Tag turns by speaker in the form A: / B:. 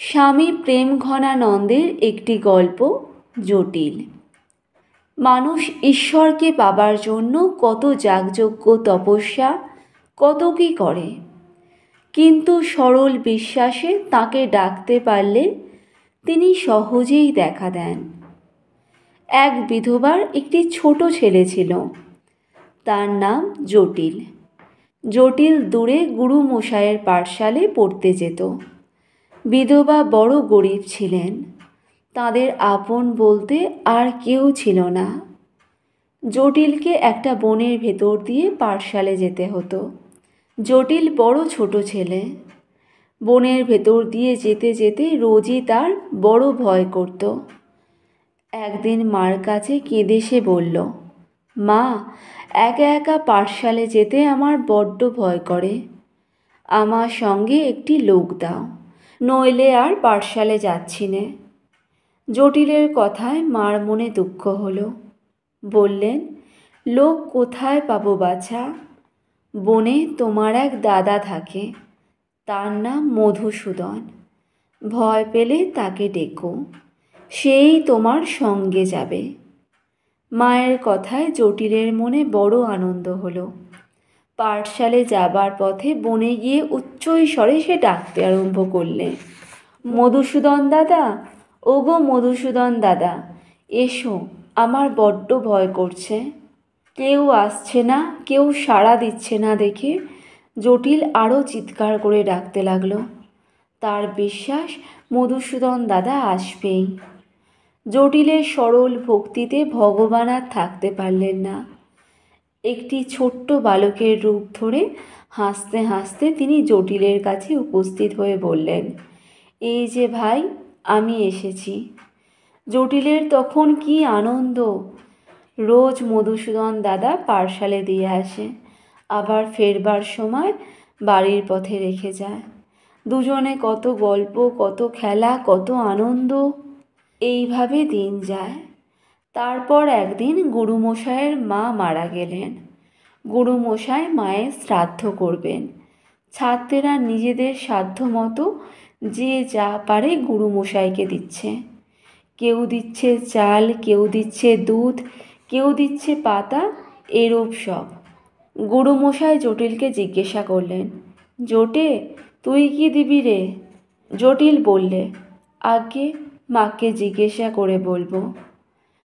A: স্বামী প্রেমঘনানন্দের একটি গল্প জটিল। মানুষ ঈশ্বরকে পাবার জন্য কত যাগযজ্ঞ তপস্যা কত কি করে, কিন্তু সরল বিশ্বাসে তাকে ডাকতে পারলে তিনি সহজেই দেখা দেন। এক বিধবার একটি ছোট ছেলে ছিল, তার নাম জটিল। জটিল দূরে গুরুমশায়ের পাঠশালে পড়তে যেত। বিধবা বড় গরিব ছিলেন, তাদের আপন বলতে আর কেউ ছিল না। জটিলকে একটা বনের ভেতর দিয়ে পাঠশালে যেতে হতো। জটিল বড় ছোট ছেলে, বনের ভেতর দিয়ে যেতে যেতে রোজই তার বড় ভয় করত। একদিন মার কাছে কেঁদে সে বলল, মা, একা একা পাঠশালে যেতে আমার বড্ড ভয় করে, আমার সঙ্গে একটি লোক দাও, নইলে আর পাঠশালে যাচ্ছি নে। জটিলের কথায় মার মনে দুঃখ হলো। বললেন, লোক কোথায় পাবো বাছা? বনে তোমার এক দাদা থাকে, তার নাম মধুসূদন। ভয় পেলে তাকে ডেকো, সেই তোমার সঙ্গে যাবে। মায়ের কথায় জটিলের মনে বড় আনন্দ হলো। পাঠশালে যাবার পথে বনে গিয়ে উচ্চস্বরে সে ডাকতে আরম্ভ করলে, মধুসূদন দাদা, ওগো মধুসূদন দাদা, এসো, আমার বড্ড ভয় করছে। কেউ আসছে না, কেউ সাড়া দিচ্ছে না দেখে জটিল আরও চিৎকার করে ডাকতে লাগলো। তার বিশ্বাস মধুসূদন দাদা আসবেই। জটিলের সরল ভক্তিতে ভগবান আর থাকতে পারলেন না। একটি ছোট্ট বালকের রূপ ধরে হাসতে হাসতে তিনি জটিলের কাছে উপস্থিত হয়ে বললেন, এই যে ভাই, আমি এসেছি। জটিলের তখন কি আনন্দ! রোজ মধুসূদন দাদা পাঠশালে দিয়ে আসে, আবার ফেরবার সময় বাড়ির পথে রেখে যায়। দুজনে কত গল্প, কত খেলা, কত আনন্দ, এইভাবে দিন যায়। তারপর একদিন গুরুমশায়ের মা মারা গেলেন। গুরুমশাই মায়ের শ্রাদ্ধ করবেন। ছাত্রেরা নিজেদের সাধ্য মতো যে যা পারে গুরুমশাইকে দিচ্ছে। কেউ দিচ্ছে চাল, কেউ দিচ্ছে দুধ, কেউ দিচ্ছে পাতা, এরূপ সব। গুরুমশাই জটিলকে জিজ্ঞাসা করলেন, জোটে, তুই কি দিবি রে? জটিল বললে, আজ্ঞে, মাকে জিজ্ঞাসা করে বলবো।